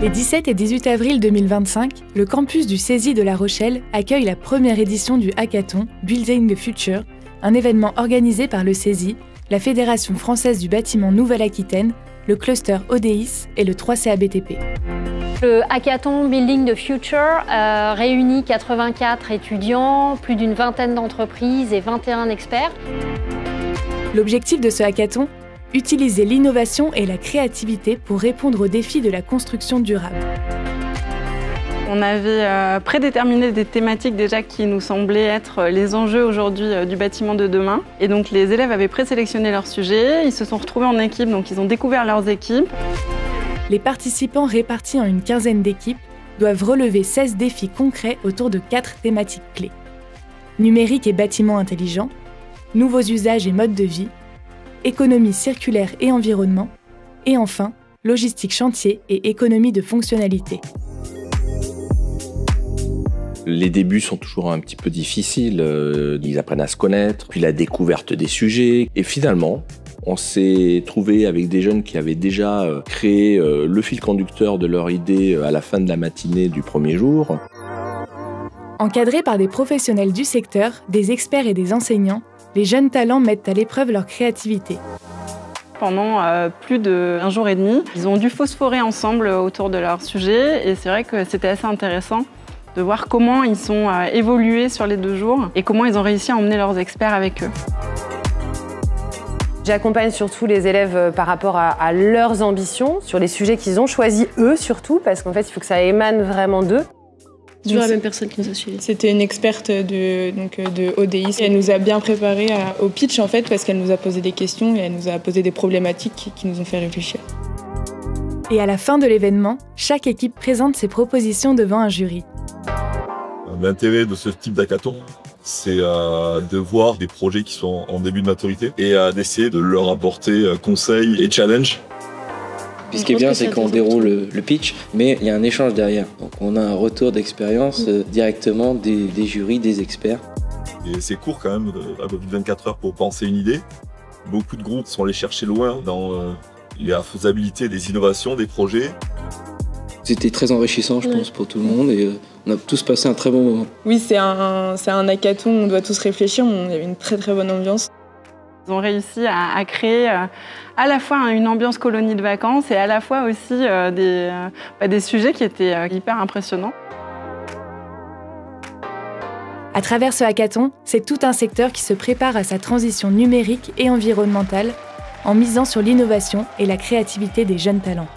Les 17 et 18 avril 2025, le campus du CESI de La Rochelle accueille la première édition du hackathon Building the Future, un événement organisé par le CESI, la Fédération française du bâtiment Nouvelle-Aquitaine, le cluster ODIS et le 3CABTP. Le hackathon Building the Future réunit 84 étudiants, plus d'une vingtaine d'entreprises et 21 experts. L'objectif de ce hackathon ? Utiliser l'innovation et la créativité pour répondre aux défis de la construction durable. On avait prédéterminé des thématiques déjà qui nous semblaient être les enjeux aujourd'hui du bâtiment de demain. Et donc les élèves avaient présélectionné leurs sujets, ils se sont retrouvés en équipe, donc ils ont découvert leurs équipes. Les participants répartis en une quinzaine d'équipes doivent relever 16 défis concrets autour de 4 thématiques clés. Numérique et bâtiments intelligents, nouveaux usages et modes de vie, économie circulaire et environnement, et enfin, logistique chantier et économie de fonctionnalité. Les débuts sont toujours un petit peu difficiles, ils apprennent à se connaître, puis la découverte des sujets. Et finalement, on s'est trouvé avec des jeunes qui avaient déjà créé le fil conducteur de leur idée à la fin de la matinée du premier jour. Encadrés par des professionnels du secteur, des experts et des enseignants, les jeunes talents mettent à l'épreuve leur créativité. Pendant plus d'1 jour et demi, ils ont dû phosphorer ensemble autour de leur sujet et c'est vrai que c'était assez intéressant de voir comment ils sont évolués sur les 2 jours et comment ils ont réussi à emmener leurs experts avec eux. J'accompagne surtout les élèves par rapport à leurs ambitions, sur les sujets qu'ils ont choisis eux surtout, parce qu'en fait il faut que ça émane vraiment d'eux. C'est toujours la même personne qui nous a suivis. C'était une experte de ODIS. Elle nous a bien préparé au pitch en fait parce qu'elle nous a posé des questions et elle nous a posé des problématiques qui nous ont fait réfléchir. Et à la fin de l'événement, chaque équipe présente ses propositions devant un jury. L'intérêt de ce type d'hackathon, c'est de voir des projets qui sont en début de maturité et d'essayer de leur apporter conseils et challenges. Puis ce qui est bien, c'est qu'on déroule le pitch, mais il y a un échange derrière. Donc on a un retour d'expérience directement des jurys, des experts. Et c'est court quand même, un peu plus de 24 heures pour penser une idée. Beaucoup de groupes sont allés chercher loin dans la faisabilité des innovations, des projets. C'était très enrichissant, je pense, pour tout le monde et on a tous passé un très bon moment. Oui, c'est un hackathon, on doit tous réfléchir, il y avait une très très bonne ambiance. Ils ont réussi à créer à la fois une ambiance colonie de vacances et à la fois aussi des sujets qui étaient hyper impressionnants. À travers ce hackathon, c'est tout un secteur qui se prépare à sa transition numérique et environnementale en misant sur l'innovation et la créativité des jeunes talents.